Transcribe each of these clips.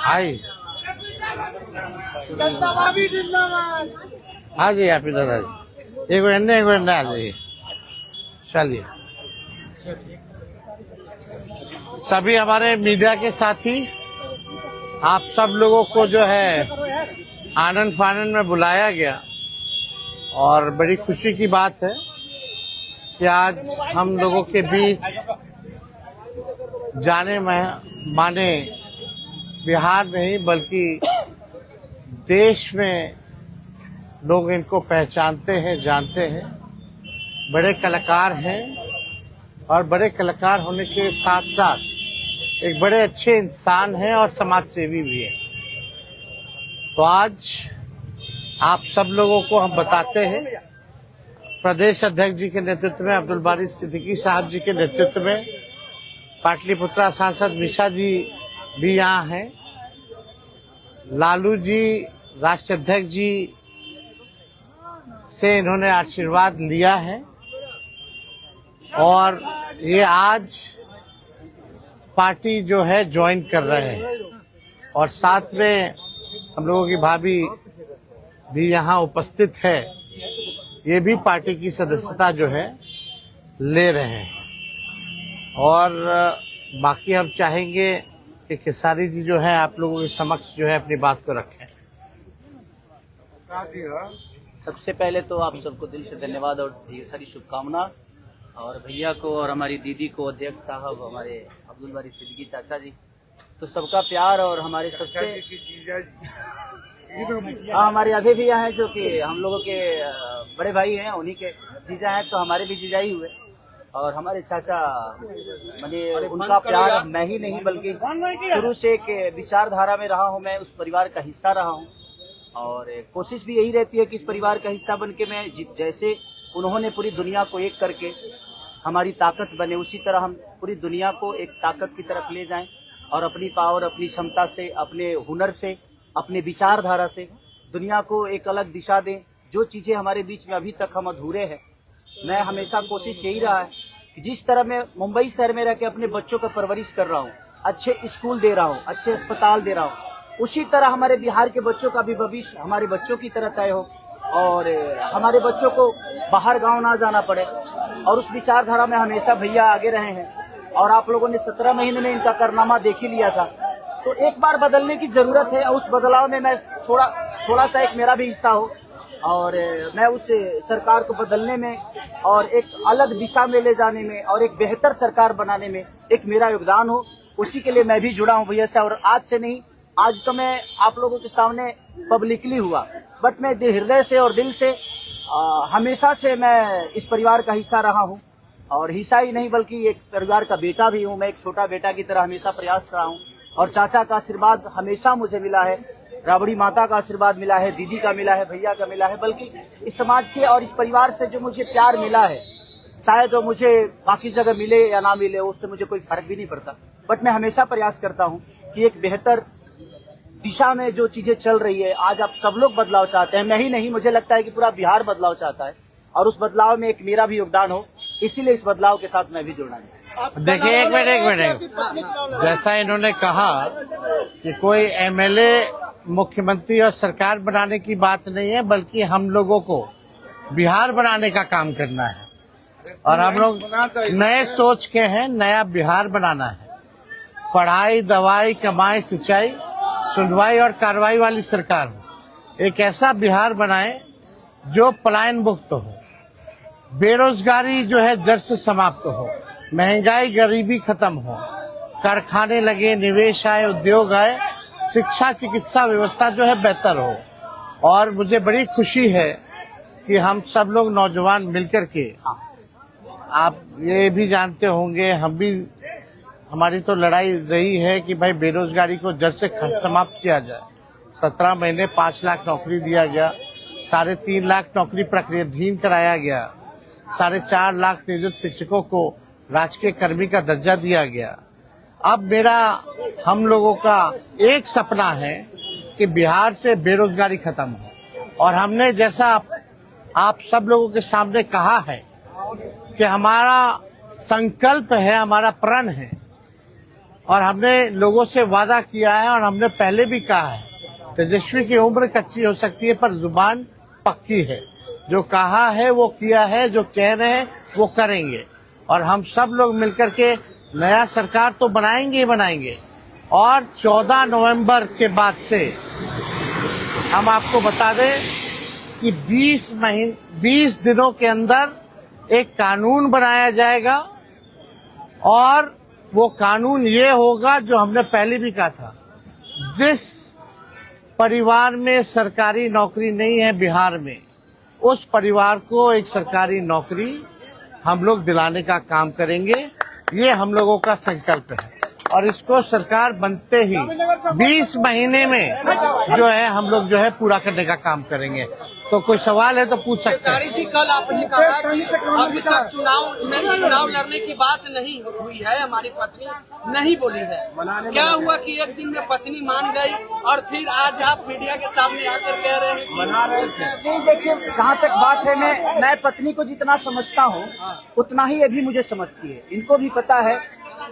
हाय हाँ जी आप इधर आ जाइए, एक मिनट आ जाइए। चलिए सभी हमारे मीडिया के साथी, आप सब लोगों को जो है आनंद फानंद में बुलाया गया और बड़ी खुशी की बात है कि आज हम लोगों के बीच जाने माने बिहार नहीं बल्कि देश में लोग इनको पहचानते हैं, जानते हैं। बड़े कलाकार हैं और बड़े कलाकार होने के साथ साथ एक बड़े अच्छे इंसान हैं और समाज सेवी भी हैं। तो आज आप सब लोगों को हम बताते हैं, प्रदेश अध्यक्ष जी के नेतृत्व में, अब्दुल बारी सिद्दीकी साहब जी के नेतृत्व में, पाटलिपुत्रा सांसद मिशा जी भी यहाँ हैं, लालू जी राष्ट्रीय अध्यक्ष जी से इन्होंने आशीर्वाद लिया है और ये आज पार्टी जो है ज्वाइन कर रहे हैं और साथ में हम लोगों की भाभी भी यहाँ उपस्थित है, ये भी पार्टी की सदस्यता जो है ले रहे हैं। और बाकी हम चाहेंगे कि खेसारी जी जो है आप लोगों के समक्ष जो है अपनी बात को रखें। सबसे पहले तो आप सबको दिल से धन्यवाद और ढेर सारी शुभकामना, और भैया को और हमारी दीदी को, अध्यक्ष साहब, हमारे अब्दुल बारी सिद्दीकी चाचा जी, तो सबका प्यार और हमारे सबसे हमारे अभी भी हैं जो कि हम लोगों के बड़े भाई हैं, उन्हीं के जीजा हैं, तो हमारे भी जीजा ही हुए। और हमारे चाचा मैंने उनका प्यार मैं ही नहीं बल्कि शुरू से एक विचारधारा में रहा हूँ, मैं उस परिवार का हिस्सा रहा हूँ और कोशिश भी यही रहती है कि इस परिवार का हिस्सा बन के मैं जैसे उन्होंने पूरी दुनिया को एक करके हमारी ताकत बने, उसी तरह हम पूरी दुनिया को एक ताकत की तरफ ले जाएं और अपनी पावर, अपनी क्षमता से, अपने हुनर से, अपने विचारधारा से दुनिया को एक अलग दिशा दें। जो चीज़ें हमारे बीच में अभी तक हम अधूरे हैं, मैं हमेशा कोशिश यही रहा है कि जिस तरह मैं मुंबई शहर में रह के अपने बच्चों का परवरिश कर रहा हूँ, अच्छे स्कूल दे रहा हूँ, अच्छे अस्पताल दे रहा हूँ, उसी तरह हमारे बिहार के बच्चों का भी भविष्य हमारे बच्चों की तरह तय हो और हमारे बच्चों को बाहर गांव ना जाना पड़े। और उस विचारधारा में हमेशा भैया आगे रहे हैं और आप लोगों ने 17 महीने में इनका कारनामा देख ही लिया था। तो एक बार बदलने की जरूरत है और उस बदलाव में मैं थोड़ा सा एक मेरा भी हिस्सा हो और मैं उस सरकार को बदलने में और एक अलग दिशा में ले जाने में और एक बेहतर सरकार बनाने में एक मेरा योगदान हो, उसी के लिए मैं भी जुड़ा हूँ भैया से। और आज से नहीं, आज तो मैं आप लोगों के सामने पब्लिकली हुआ, बट मैं हृदय से और दिल से हमेशा से मैं इस परिवार का हिस्सा रहा हूँ और हिस्सा ही नहीं बल्कि एक परिवार का बेटा भी हूँ। मैं एक छोटा बेटा की तरह हमेशा प्रयास रहा हूँ और चाचा का आशीर्वाद हमेशा मुझे मिला है, राबड़ी माता का आशीर्वाद मिला है, दीदी का मिला है, भैया का मिला है, बल्कि इस समाज के और इस परिवार से जो मुझे प्यार मिला है, शायद वो मुझे बाकी जगह मिले या ना मिले, उससे मुझे कोई फर्क भी नहीं पड़ता। बट मैं हमेशा प्रयास करता हूँ कि एक बेहतर दिशा में जो चीजें चल रही है, आज आप सब लोग बदलाव चाहते हैं, मैं ही नहीं, मुझे लगता है कि पूरा बिहार बदलाव चाहता है और उस बदलाव में एक मेरा भी योगदान हो, इसीलिए इस बदलाव के साथ मैं भी जुड़ना है। देखिए एक मिनट, जैसा इन्होंने कहा कि कोई एमएलए मुख्यमंत्री और सरकार बनाने की बात नहीं है बल्कि हम लोगों को बिहार बनाने का काम करना है और हम लोग नए सोच के हैं, नया बिहार बनाना है। पढ़ाई, दवाई, कमाई, सिंचाई, सुनवाई और कार्रवाई वाली सरकार हो, एक ऐसा बिहार बनाए जो पलायन मुक्त हो, बेरोजगारी जो है जड़ से समाप्त हो, महंगाई गरीबी खत्म हो, कारखाने लगे, निवेश आए, उद्योग आए, शिक्षा चिकित्सा व्यवस्था जो है बेहतर हो। और मुझे बड़ी खुशी है कि हम सब लोग नौजवान मिलकर के, आप ये भी जानते होंगे, हम भी, हमारी तो लड़ाई रही है कि भाई बेरोजगारी को जड़ से समाप्त किया जाए। 17 महीने 5 लाख नौकरी दिया गया, 3.5 लाख नौकरी प्रक्रियाधीन कराया गया, 4.5 लाख नियोजित शिक्षकों को राजकीय कर्मी का दर्जा दिया गया। अब मेरा, हम लोगों का एक सपना है कि बिहार से बेरोजगारी खत्म हो और हमने जैसा आप सब लोगों के सामने कहा है कि हमारा संकल्प है, हमारा प्रण है और हमने लोगों से वादा किया है और हमने पहले भी कहा है, तेजस्वी की उम्र कच्ची हो सकती है पर जुबान पक्की है। जो कहा है वो किया है, जो कह रहे हैं वो करेंगे। और हम सब लोग मिलकर के नया सरकार तो बनाएंगे ही बनाएंगे। और 14 नवंबर के बाद से हम आपको बता दें कि 20 दिनों के अंदर एक कानून बनाया जाएगा और वो कानून ये होगा जो हमने पहले भी कहा था, जिस परिवार में सरकारी नौकरी नहीं है बिहार में, उस परिवार को एक सरकारी नौकरी हम लोग दिलाने का काम करेंगे। ये हम लोगों का संकल्प है और इसको सरकार बनते ही 20 महीने में जो है हम लोग जो है पूरा करने का काम करेंगे। तो कोई सवाल है तो पूछ सकते हैं। जी, कल आपने कहा कि अभी तक चुनाव लड़ने की बात नहीं हुई है, हमारी पत्नी नहीं बोली है। क्या हुआ कि एक दिन में पत्नी मान गई और फिर आज आप मीडिया के सामने आकर कह रहे हैं मना रहे थे? नहीं, देखिए जहाँ तक बात है, मैं पत्नी को जितना समझता हूँ उतना ही ये भी मुझे समझती है। इनको भी पता है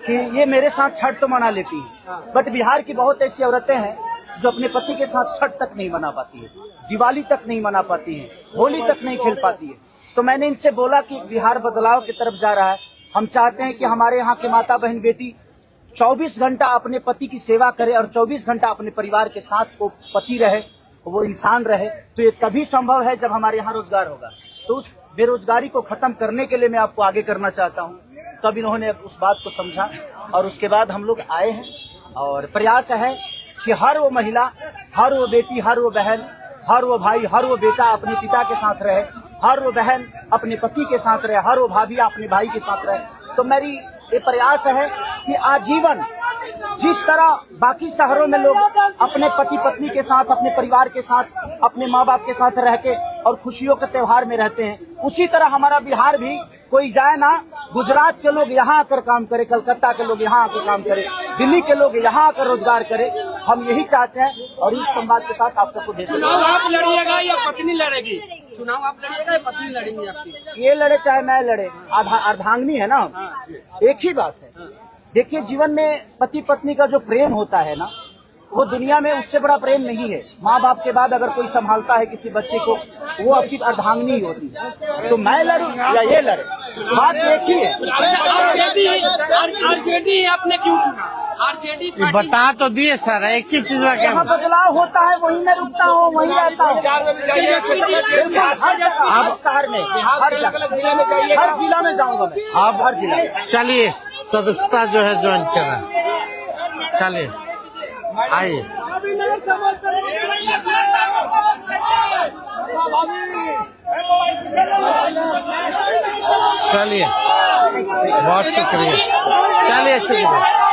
कि ये मेरे साथ छठ तो मना लेती है, बट बिहार की बहुत ऐसी औरतें हैं जो अपने पति के साथ छठ तक नहीं मना पाती है, दिवाली तक नहीं मना पाती है, होली तक नहीं खेल पाती है। तो मैंने इनसे बोला कि बिहार बदलाव की तरफ जा रहा है। हम चाहते हैं कि हमारे यहाँ के माता बहन बेटी 24 घंटा अपने पति की सेवा करे और 24 घंटा अपने परिवार के साथ वो पति रहे, वो इंसान रहे। तो ये तभी संभव है जब हमारे यहाँ रोजगार होगा। तो उस बेरोजगारी को खत्म करने के लिए मैं आपको आगे करना चाहता हूँ। तब इन्होंने उस बात को समझा और उसके बाद हम लोग आए हैं और प्रयास है कि हर वो महिला, हर वो बेटी, हर वो बहन, हर वो भाई, हर वो बेटा अपने पिता के साथ रहे, हर वो बहन अपने पति के साथ रहे, हर वो भाभी अपने भाई के साथ रहे। तो मेरी ये प्रयास है कि आजीवन जिस तरह बाकी शहरों में लोग अपने पति पत्नी के साथ, अपने परिवार के साथ, अपने माँ बाप के साथ रह के और खुशियों के त्योहार में रहते हैं, उसी तरह हमारा बिहार भी कोई जाए ना, गुजरात के लोग यहाँ आकर काम करे, कलकत्ता के लोग यहाँ आकर काम करे, दिल्ली के लोग यहाँ आकर रोजगार करे। हम यही चाहते हैं और इस संवाद के साथ आप सबको चुनाव आप लड़िएगा या पत्नी लड़ेगी? चुनाव आप लड़िएगा या पत्नी लड़ेंगी आपकी? ये लड़े चाहे मैं लड़े, अर्धांगिनी है ना, एक ही बात है। देखिए जीवन में पति पत्नी का जो प्रेम होता है ना, वो दुनिया में उससे बड़ा प्रेम नहीं है। माँ बाप के बाद अगर कोई संभालता है किसी बच्चे को, वो आपकी अर्धांगिनी ही होती है। तो मैं लड़ूं या ये लड़े, बात एक ही है। आरजेडी आपने क्यों चुना? आरजेडी बता तो दिए सर, एक ही चीज में जहाँ बदलाव होता है वहीं मैं रुकता हूँ, वहीं रहता हूँ। अब शहर में, हर जिला में जाऊंगा मैं। अब हर जिला चलिए सदस्यता जो है ज्वाइन करा, चलिए आइए। चलिए बहुत शुक्रिया, चलिए शुक्रिया।